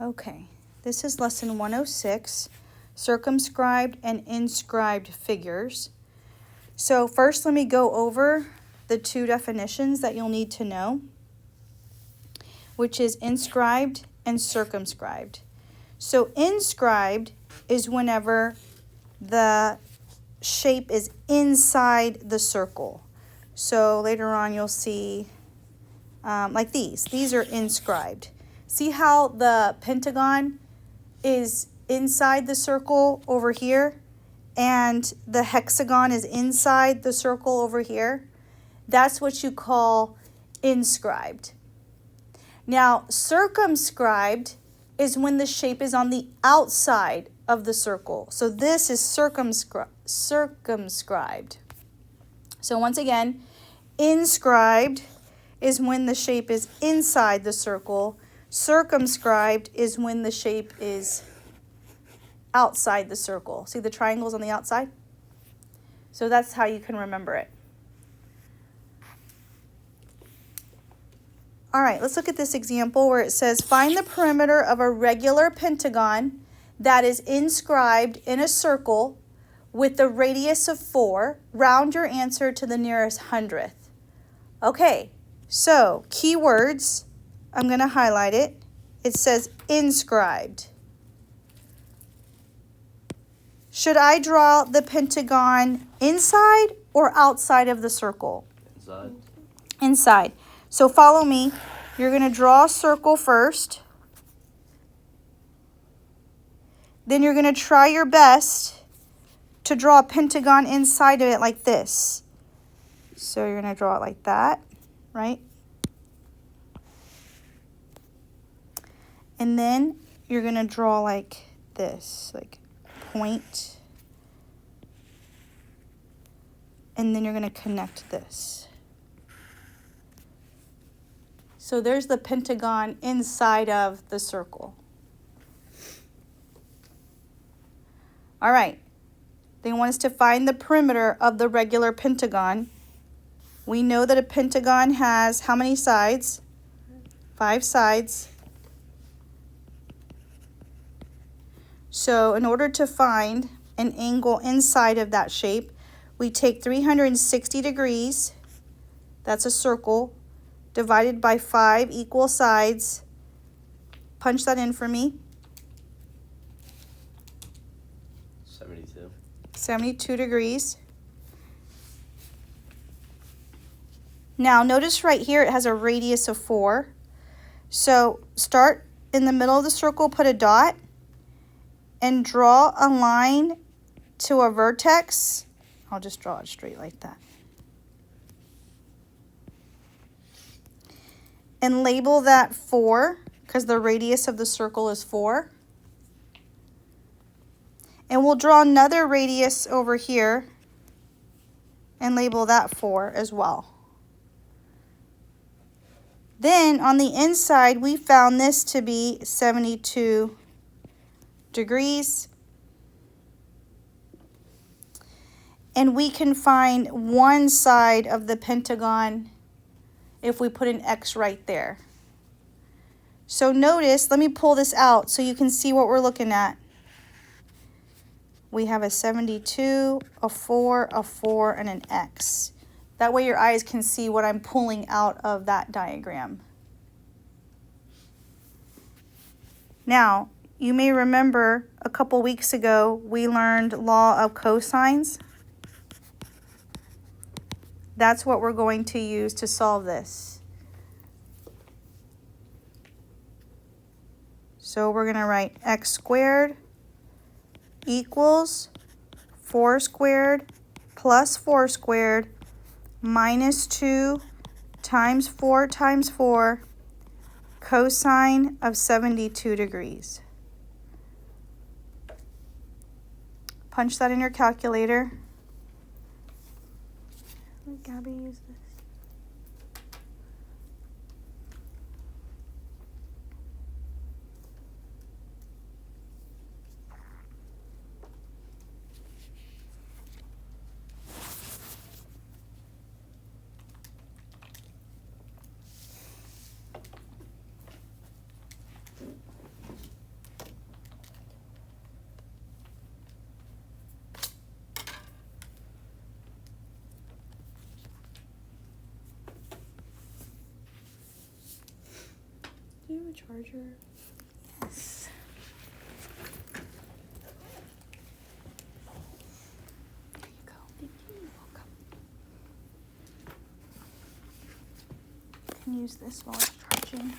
Okay, this is lesson 106, circumscribed and inscribed figures. So first let me go over the two definitions that you'll need to know, which is inscribed and circumscribed. So inscribed is whenever the shape is inside the circle. So later on you'll see like these. These are inscribed. See how the pentagon is inside the circle over here and the hexagon is inside the circle over here? That's what you call inscribed. Now, circumscribed is when the shape is on the outside of the circle. So this is circumscribed. So once again, inscribed is when the shape is inside the circle. Circumscribed is when the shape is outside the circle. See the triangles on the outside? So that's how you can remember it. All right, let's look at this example where it says, find the perimeter of a regular pentagon that is inscribed in a circle with the radius of 4. Round your answer to the nearest hundredth. Okay, so keywords, I'm going to highlight it. It says inscribed. Should I draw the pentagon inside or outside of the circle? Inside. Inside. So follow me. You're going to draw a circle first. Then you're going to try your best to draw a pentagon inside of it like this. So you're going to draw it like that, right? And then you're going to draw like this, like point. And then you're going to connect this. So there's the pentagon inside of the circle. All right. They want us to find the perimeter of the regular pentagon. We know that a pentagon has how many sides? 5 sides. So in order to find an angle inside of that shape, we take 360 degrees, that's a circle, divided by 5 equal sides. Punch that in for me. 72. 72 degrees. Now notice right here it has a radius of 4. So start in the middle of the circle, put a dot, and draw a line to a vertex. I'll just draw it straight like that. And label that 4, because the radius of the circle is 4. And we'll draw another radius over here and label that 4 as well. Then on the inside, we found this to be 72 degrees. And we can find one side of the pentagon if we put an X right there. So notice, let me pull this out so you can see what we're looking at. We have a 72, a 4, and an X. That way your eyes can see what I'm pulling out of that diagram. Now, you may remember a couple weeks ago we learned law of cosines. That's what we're going to use to solve this. So we're going to write x squared equals 4 squared plus 4 squared minus 2 times 4 times 4 cosine of 72 degrees. Punch that in your calculator. Let Gabby use this. Do you have a charger? Yes. There you go. Thank you. Welcome. Can use this while it's charging.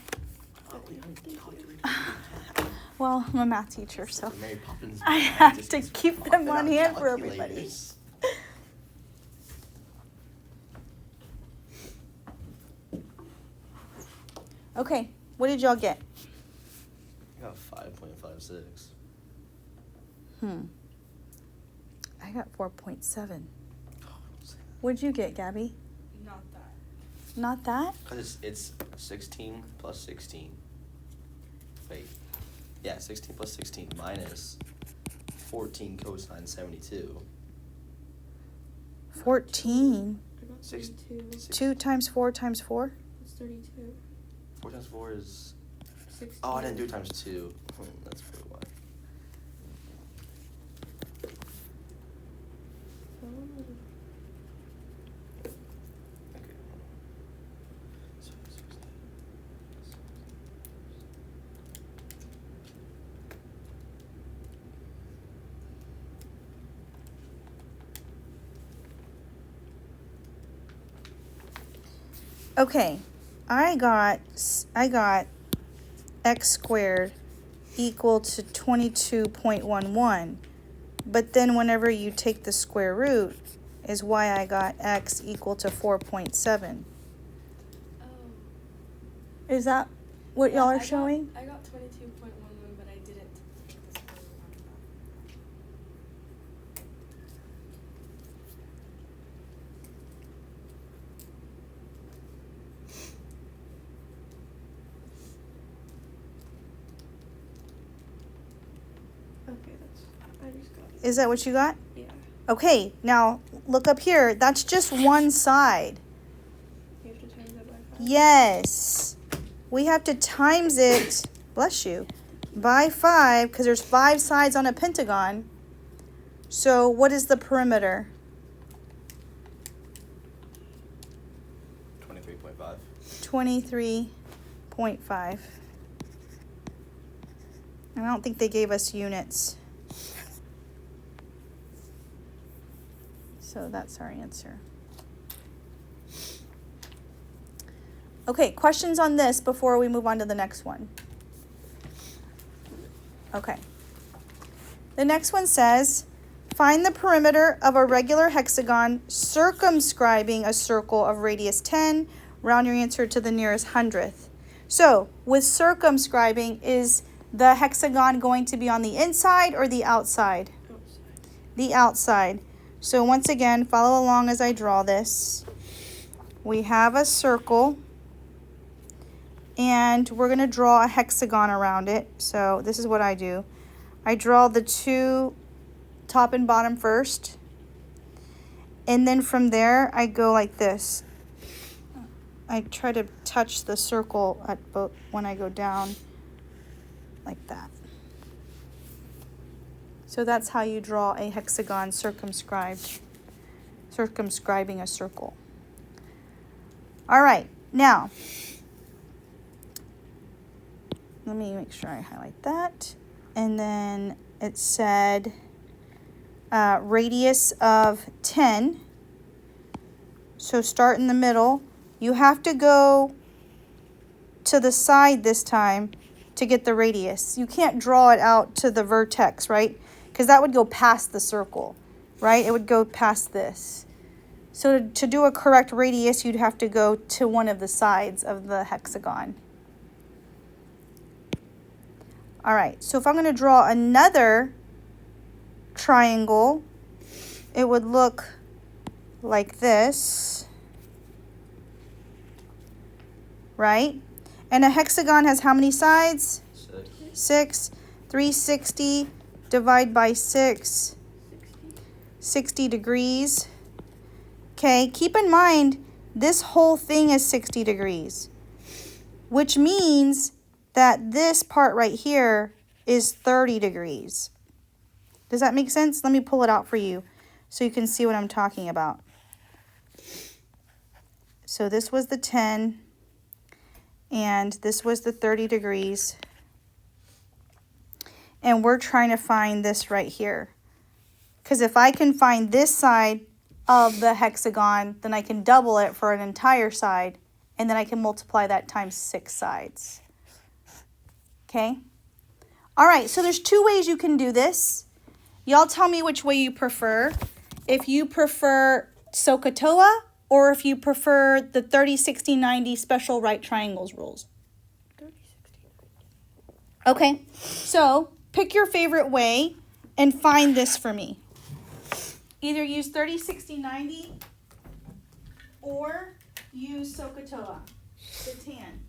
Well, I'm a math teacher, so Mary Poppins. I have to keep them on hand for everybody. Calculators. Okay, what did y'all get? I got 5.56. I got 4.7. What'd you get, Gabby? Not that. Not that? Because it's 16 plus 16. Wait. Yeah, 16 plus 16 minus 14 cosine 72. 14. I got Six- 32. 2 times 4 times 4? That's 32. 4 times 4 is... 16. Oh, I didn't do times 2. That's probably why. Okay. So, 16. Okay, I got x squared equal to 22.11. But then whenever you take the square root is why I got x equal to 4.7. Oh. Is that what Yeah, y'all I are got- showing? I got 22.11, but I didn't take the square root out of that. Okay, I just got it. Is that what you got? Yeah. Okay, now look up here. That's just one side. You have to times that by 5? Yes. We have to times it, bless you, by 5 because there's 5 sides on a pentagon. So what is the perimeter? 23.5. 23.5. I don't think they gave us units. So that's our answer. Okay, questions on this before we move on to the next one? Okay. The next one says, find the perimeter of a regular hexagon circumscribing a circle of radius 10. Round your answer to the nearest hundredth. So, with circumscribing, is the hexagon going to be on the inside or the outside? Outside. The outside. So once again, follow along as I draw this. We have a circle, and we're going to draw a hexagon around it. So this is what I do. I draw the 2 top and bottom first, and then from there I go like this. I try to touch the circle at both when I go down like that. So that's how you draw a hexagon circumscribing a circle. All right, now let me make sure I highlight that. And then it said radius of 10. So start in the middle. You have to go to the side this time to get the radius. You can't draw it out to the vertex, right? Because that would go past the circle, right? It would go past this. So to do a correct radius, you'd have to go to one of the sides of the hexagon. All right, so if I'm going to draw another triangle, it would look like this, right? And a hexagon has how many sides? 6. 6. 360 divide by 6, 60 degrees. Okay, keep in mind, this whole thing is 60 degrees, which means that this part right here is 30 degrees. Does that make sense? Let me pull it out for you so you can see what I'm talking about. So this was the 10, And this was the 30 degrees. And we're trying to find this right here. Because if I can find this side of the hexagon, then I can double it for an entire side. And then I can multiply that times 6 sides. Okay? All right, so there's 2 ways you can do this. Y'all tell me which way you prefer. If you prefer SOHCAHTOA or if you prefer the 30, 60, 90 special right triangles rules. 30, 60. Okay, so pick your favorite way and find this for me. Either use 30, 60, 90 or use SOHCAHTOA, the tan.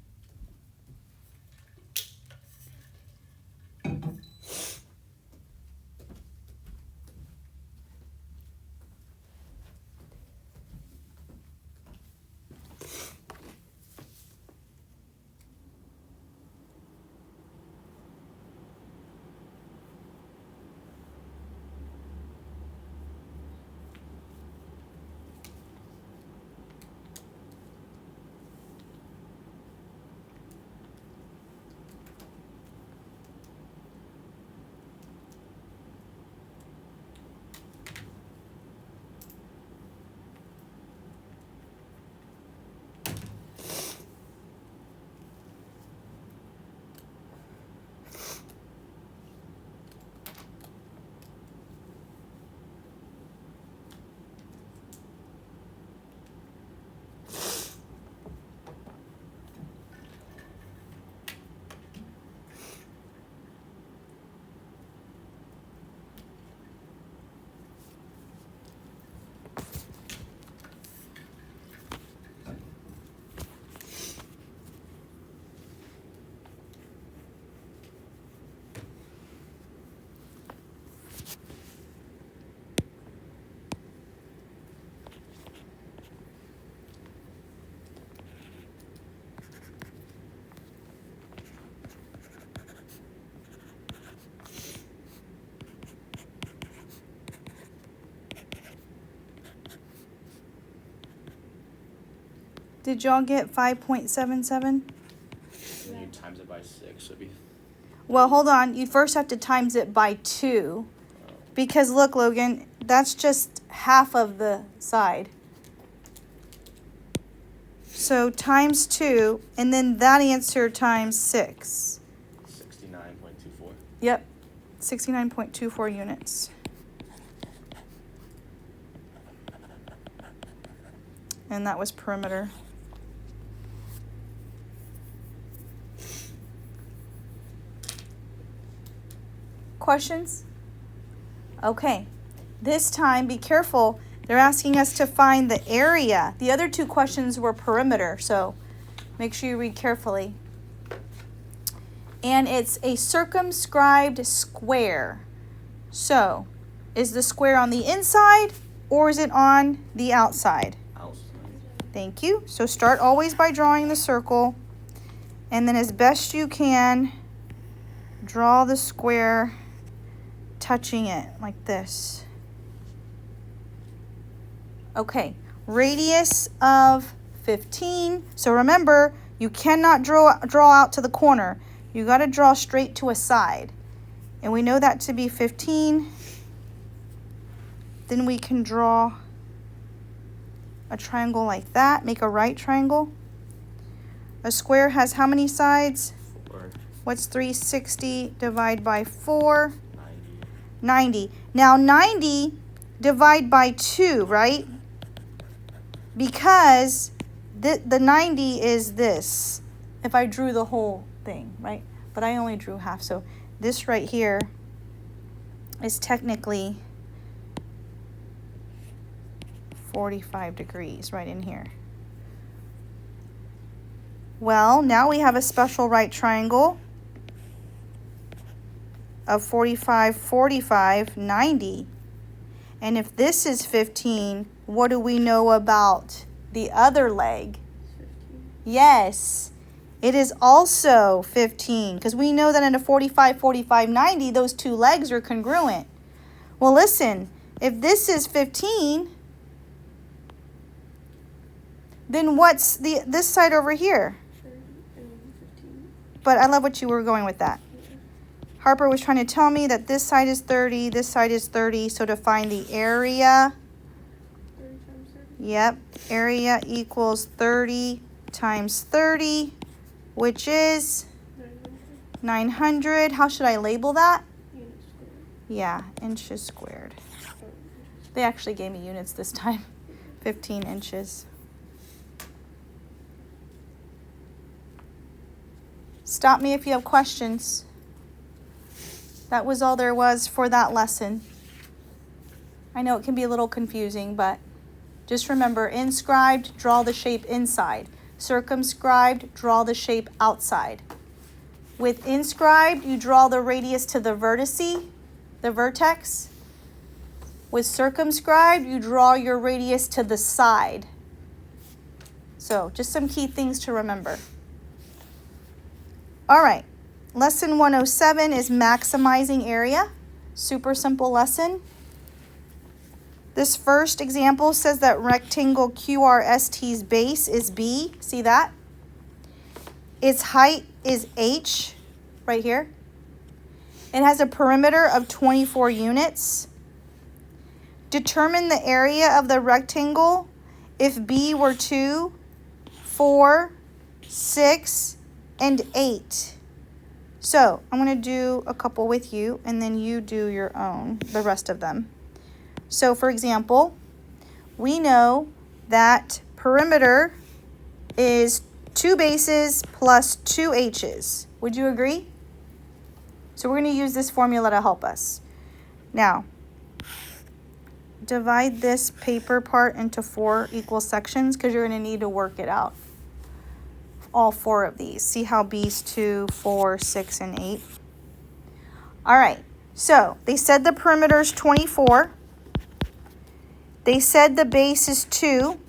Did y'all get 5.77? And then you times it by 6, so it'd be... Well, hold on. You first have to times it by 2. Because look, Logan, that's just half of the side. So times 2, and then that answer times 6. 69.24. Yep, 69.24 units. And that was perimeter. Questions? Okay, this time be careful. They're asking us to find the area. The other 2 questions were perimeter, so make sure you read carefully. And it's a circumscribed square. So, is the square on the inside or is it on the outside? Outside. Thank you. So start always by drawing the circle, and then as best you can, draw the square touching it like this. Okay, radius of 15. So remember, you cannot draw out to the corner. You got to draw straight to a side. And we know that to be 15. Then we can draw a triangle like that. Make a right triangle. A square has how many sides? 4. What's 360 divided by 4? 90. 90. Now 90 divide by 2, right? Because the 90 is this. If I drew the whole thing, right? But I only drew half. So this right here is technically 45 degrees right in here. Well, now we have a special right triangle of 45, 45, 90. And if this is 15, what do we know about the other leg? 15. Yes, it is also 15, because we know that in a 45, 45, 90, those 2 legs are congruent. Well, listen, if this is 15, then what's this side over here? 30 and but I love what you were going with that. Harper was trying to tell me that this side is 30, this side is 30. So to find the area, 30 times 30. yep, area equals 30 times 30, which is 900. How should I label that? Units squared. Yeah, inches squared. They actually gave me units this time. 15 inches. Stop me if you have questions. That was all there was for that lesson. I know it can be a little confusing, but just remember, inscribed, draw the shape inside. Circumscribed, draw the shape outside. With inscribed, you draw the radius to the vertice, the vertex. With circumscribed, you draw your radius to the side. So just some key things to remember. All right, lesson 107 is maximizing area. Super simple lesson. This first example says that rectangle QRST's base is B. See that? Its height is H, right here. It has a perimeter of 24 units. Determine the area of the rectangle if B were 2, 4, 6, and 8. So I'm going to do a couple with you, and then you do your own, the rest of them. So for example, we know that perimeter is 2 bases plus 2 h's. Would you agree? So we're going to use this formula to help us. Now, divide this paper part into 4 equal sections because you're going to need to work it out. All 4 of these. See how B's 2, 4, 6, and 8. All right. So they said the perimeter is 24. They said the base is 2.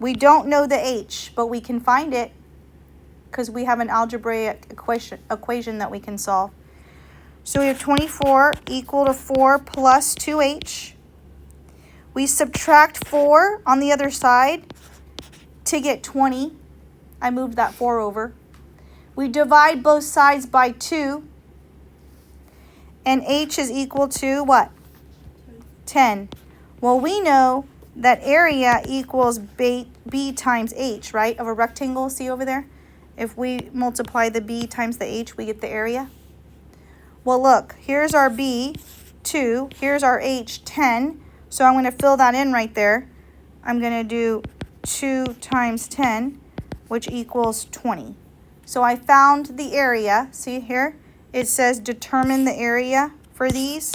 We don't know the h, but we can find it because we have an algebraic equation that we can solve. So we have 24 equal to 4 plus 2h. We subtract 4 on the other side to get 20. I moved that 4 over. We divide both sides by 2. And h is equal to what? 10. Well, we know that area equals b times h, right, of a rectangle. See over there? If we multiply the b times the h, we get the area. Well, look, here's our b, 2. Here's our h, 10. So I'm going to fill that in right there. I'm going to do 2 times 10, which equals 20. So I found the area. See here? It says determine the area for these.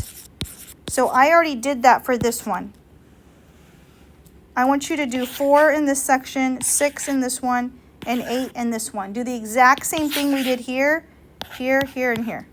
So I already did that for this one. I want you to do 4 in this section, 6 in this one, and 8 in this one. Do the exact same thing we did here, here, here, and here.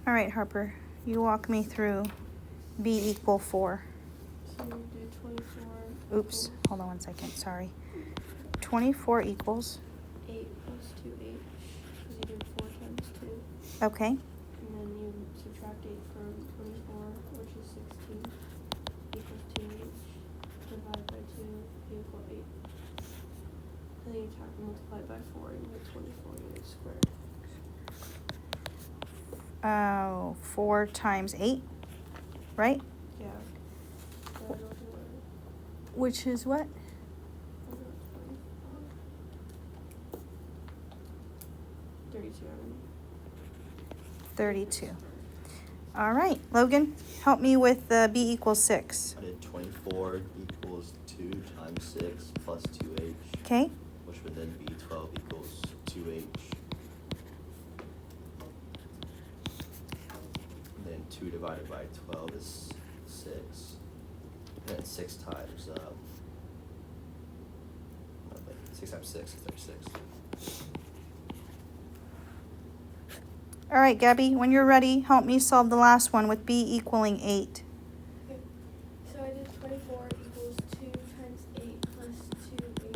All right, Harper, you walk me through b equal 4. So we do 24. Oops, equals hold on one second, sorry. 24 equals, 8 plus 2h. Because you do 4 times 2. okay, And then you subtract 8 from 24, which is 16. Equals 2h. Divided by 2 equal 8. And then you multiply by 4 and you get 24 units squared. 4 times 8, right? Yeah. So I don't do Which is what? 32. 32. All right, Logan, help me with b equals 6. I did 24 equals 2 times 6 plus 2h, Okay, which would then be 12 equals 2h. And then 2 divided by 12 is 6. And then 6 times 6 is 36. all right, Gabby, when you're ready, help me solve the last one with b equaling 8. Okay. So I did 24 equals 2 times 8 plus 2h.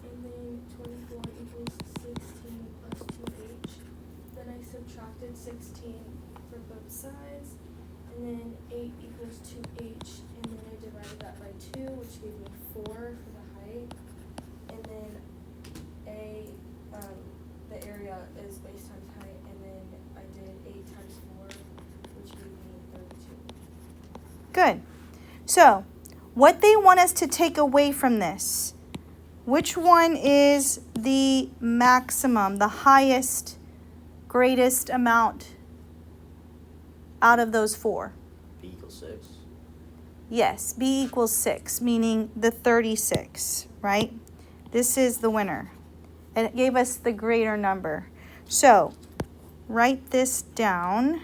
And then 24 equals 16 plus 2h. Then I subtracted 16 for both sides. And then 8 equals 2h. And then I divided that by 2, which gave me 4 for the height. And then the area is base times height. And then I did 8 times 4, which gave me 32. Good. So, what they want us to take away from this, which one is the maximum, the highest, greatest amount out of those 4? B equals 6. Yes, b equals 6, meaning the 36, right? This is the winner. And it gave us the greater number. So, write this down.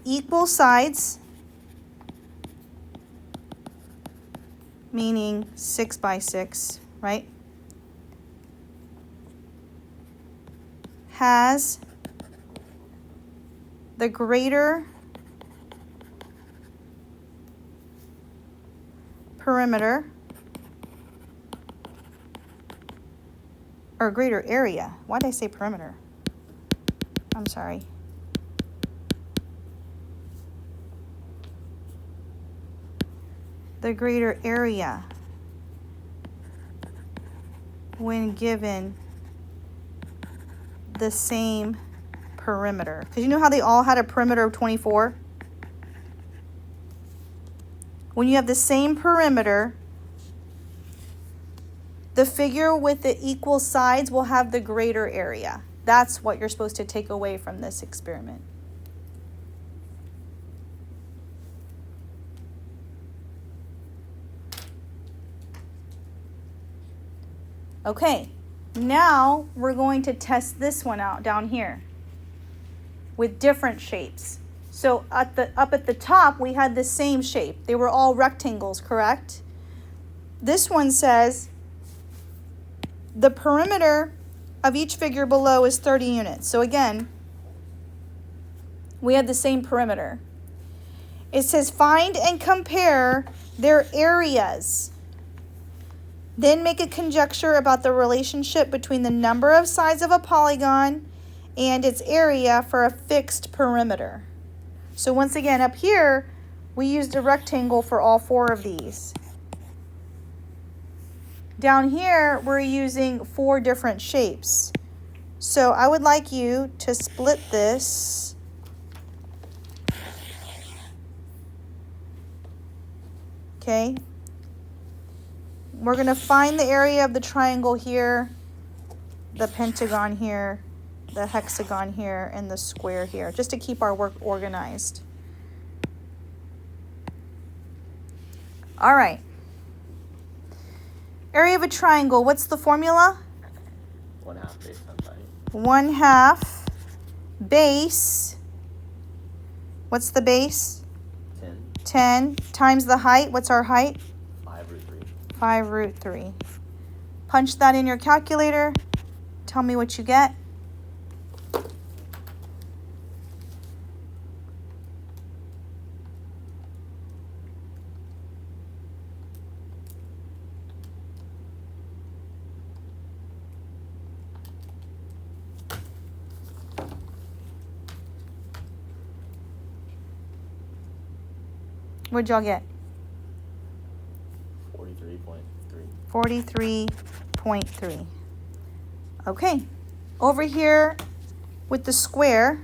Equal sides, meaning 6 by 6, right? Has the greater perimeter or greater area. Why did I say perimeter? I'm sorry. The greater area when given the same perimeter. Because you know how they all had a perimeter of 24? When you have the same perimeter, the figure with the equal sides will have the greater area. That's what you're supposed to take away from this experiment. Okay, now we're going to test this one out down here with different shapes. So up at the top, we had the same shape. They were all rectangles, correct? This one says the perimeter of each figure below is 30 units. So again, we have the same perimeter. It says find and compare their areas. Then make a conjecture about the relationship between the number of sides of a polygon and its area for a fixed perimeter. So once again, up here, we used a rectangle for all 4 of these. Down here, we're using 4 different shapes. So I would like you to split this. Okay. We're going to find the area of the triangle here, the pentagon here, the hexagon here, and the square here, just to keep our work organized. All right. Area of a triangle, what's the formula? 1/2 base times height. 1/2 base. What's the base? 10. 10 times the height. What's our height? 5 root 3. 5 root 3. Punch that in your calculator. Tell me what you get. What'd y'all get? 43.3. 43.3. Okay. Over here with the square,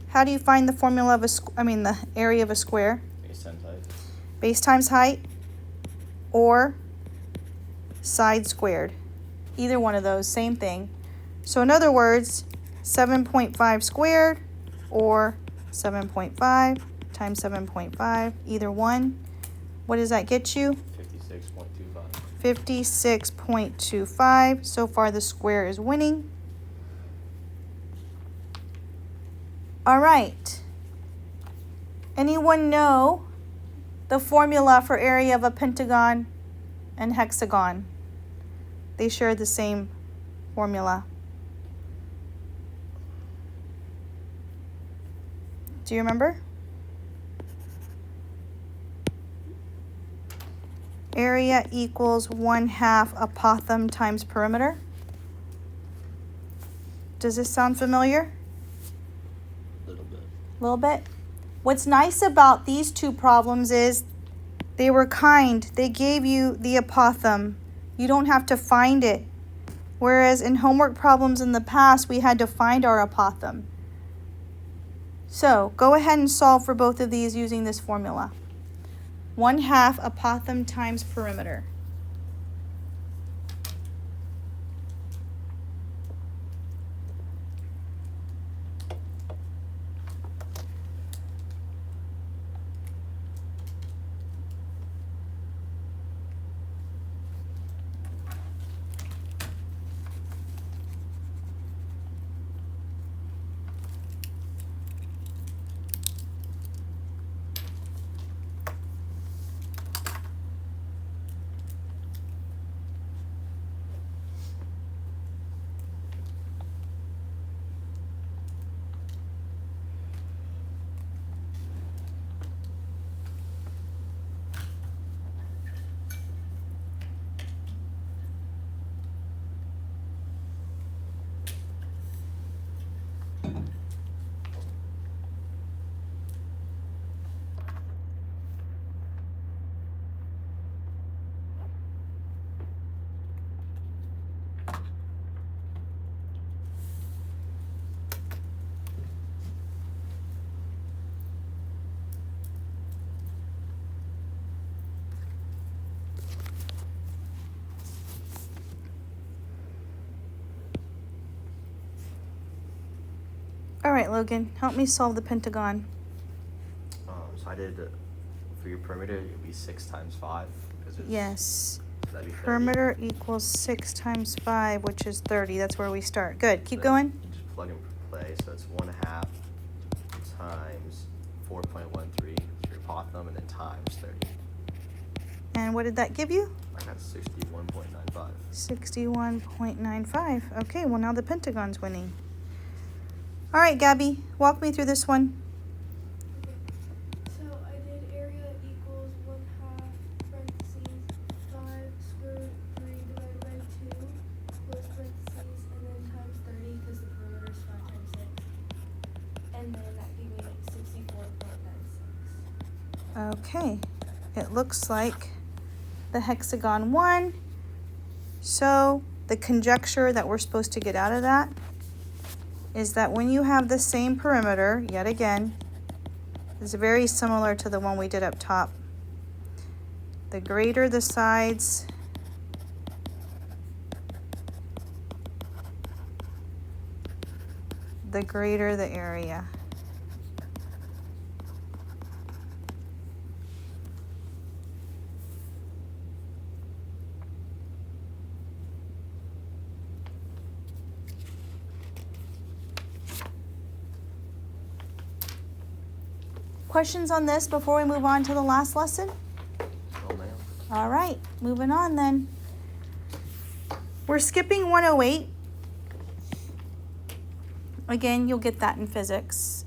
how do you find the formula of the area of a square? Base times height. Base times height or side squared. Either one of those, same thing. So in other words, 7.5 squared or 7.5 times 7.5, either one. What does that get you? 56.25. 56.25. So far the square is winning. All right. Anyone know the formula for area of a pentagon and hexagon? They share the same formula. Do you remember? Area equals 1/2 apothem times perimeter. Does this sound familiar? A little bit. A little bit. What's nice about these two problems is they were kind. They gave you the apothem. You don't have to find it. Whereas in homework problems in the past, we had to find our apothem. So go ahead and solve for both of these using this formula. 1/2 apothem times perimeter. All right, Logan, help me solve the pentagon. So I did, for your perimeter, it would be 6 times 5. Because it's, Yes. So that'd be 30. Perimeter equals 6 times 5, which is 30. That's where we start. Good. Keep So going. You just plug and play. So it's 1/2 times 4.13 for your apothem, and then times 30. And what did that give you? I got 61.95. 61.95. Okay, well now the pentagon's winning. All right, Gabby, walk me through this one. Okay. So I did area equals 1/2 parentheses 5 square root 3 divided by 2 close parentheses and then times 30 because the perimeter is 5 times 6. And then that gave me 64.96. Okay, it looks like the hexagon won. So the conjecture that we're supposed to get out of that is that when you have the same perimeter, yet again, is very similar to the one we did up top. The greater the sides, the greater the area. Questions on this before we move on to the last lesson? Oh, man. All right, moving on then. We're skipping 108 Again, you'll get that in physics.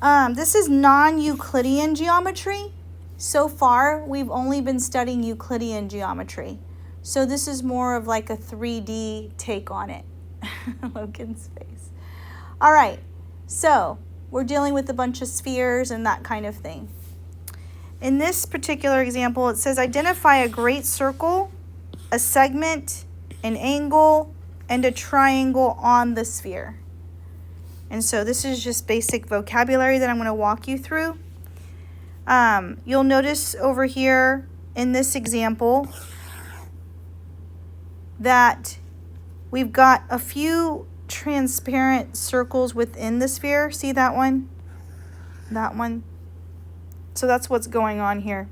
This is non-Euclidean geometry. So far, we've only been studying Euclidean geometry. So this is more of like a 3D take on it. Logan's face. All right, so we're dealing with a bunch of spheres and that kind of thing. In this particular example, it says identify a great circle, a segment, an angle, and a triangle on the sphere. And so this is just basic vocabulary that I'm going to walk you through. You'll notice over here in this example that we've got a few transparent circles within the sphere. See that one? That one? So that's what's going on here.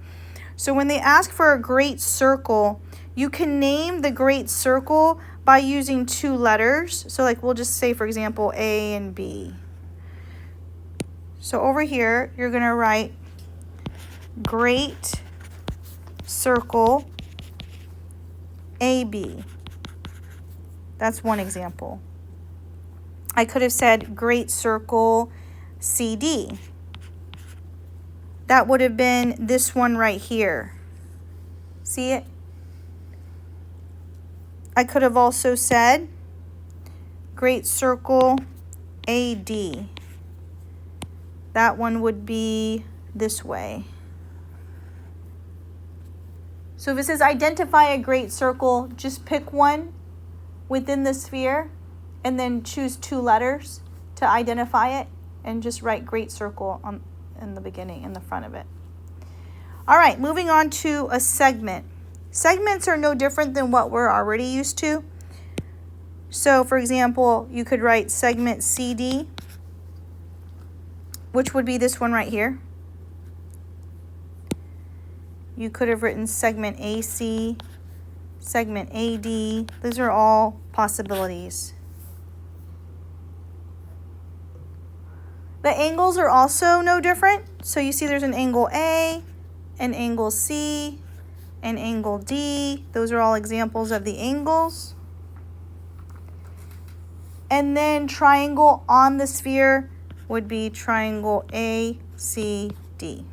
So when they ask for a great circle, you can name the great circle by using two letters. So like we'll just say, for example, A and B. So over here, you're going to write great circle AB. That's one example. I could have said great circle CD. That would have been this one right here. See it? I could have also said great circle AD. That one would be this way. So if it says identify a great circle, just pick one within the sphere and then choose two letters to identify it and just write great circle in the beginning, in the front of it. All right, moving on to a segment. Segments are no different than what we're already used to. So for example, you could write segment CD, which would be this one right here. You could have written segment AC, segment AD. Those are all possibilities. The angles are also no different. So you see there's an angle A, an angle C, an angle D. Those are all examples of the angles. And then triangle on the sphere would be triangle ACD.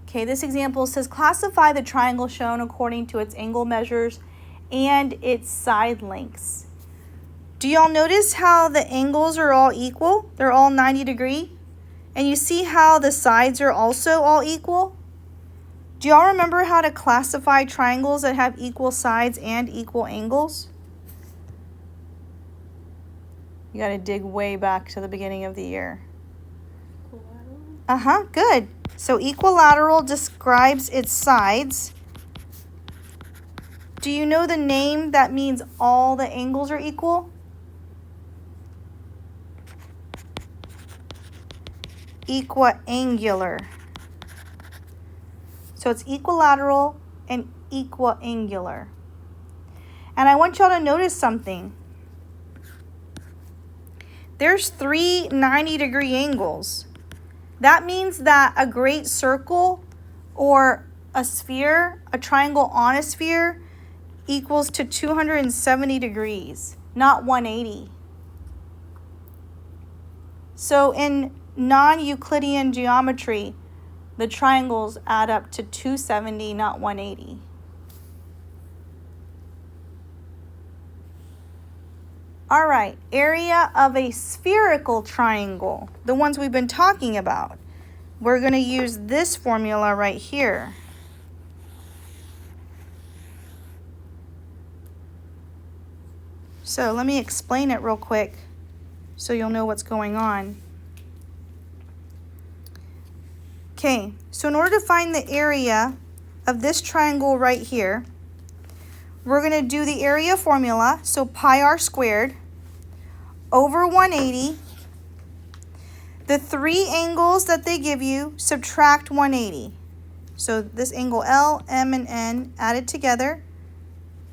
Okay, this example says classify the triangle shown according to its angle measures and its side lengths. Do y'all notice how the angles are all equal? They're all 90 degrees. And you see how the sides are also all equal? Do y'all remember how to classify triangles that have equal sides and equal angles? You got to dig way back to the beginning of the year. Equilateral. Good. So equilateral describes its sides. Do you know the name that means all the angles are equal? Equiangular. So it's equilateral and equiangular. And I want y'all to notice something. There's 3 90-degree angles. That means that a great circle or a sphere, a triangle on a sphere, equals to 270 degrees, not 180. So in non-Euclidean geometry, the triangles add up to 270, not 180. All right, area of a spherical triangle, the ones we've been talking about. We're going to use this formula right here. So let me explain it real quick so you'll know what's going on. Okay, so in order to find the area of this triangle right here, we're going to do the area formula, so pi r squared over 180. The 3 angles that they give you, subtract 180. So this angle L, M, and N added together,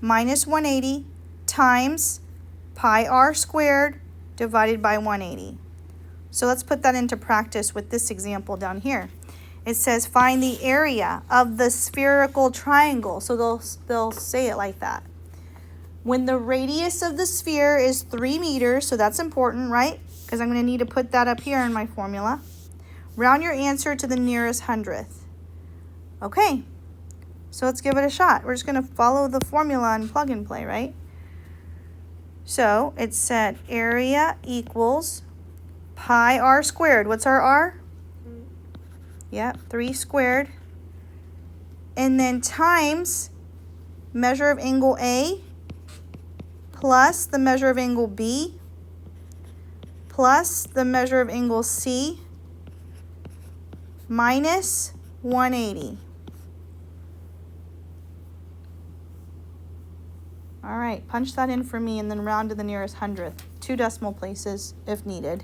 minus 180 times pi r squared divided by 180. So let's put that into practice with this example down here. It says find the area of the spherical triangle. So they'll say it like that. When the radius of the sphere is 3 meters, so that's important, right? Because I'm going to need to put that up here in my formula. Round your answer to the nearest hundredth. Okay, so let's give it a shot. We're just going to follow the formula and plug and play, right? So it said area equals pi r squared. What's our r? Yep, 3 squared. And then times measure of angle A plus the measure of angle B plus the measure of angle C minus 180. All right, punch that in for me and then round to the nearest hundredth. 2 decimal places if needed.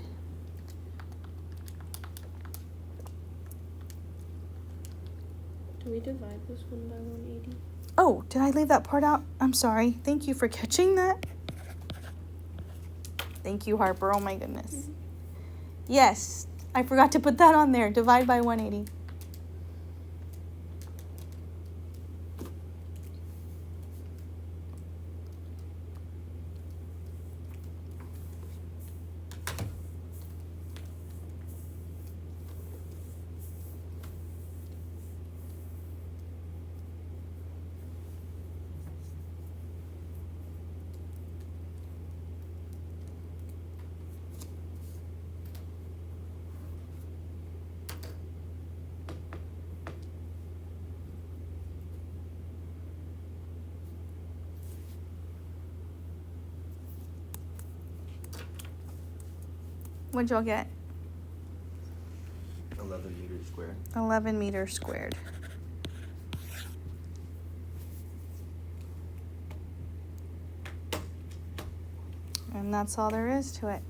Do we divide this one by 180? Oh, did I leave that part out? I'm sorry. Thank you for catching that. Thank you, Harper. Oh my goodness. Mm-hmm. Yes, I forgot to put that on there. Divide by 180. What'd y'all get? 11 meters squared. 11 meters squared. And that's all there is to it.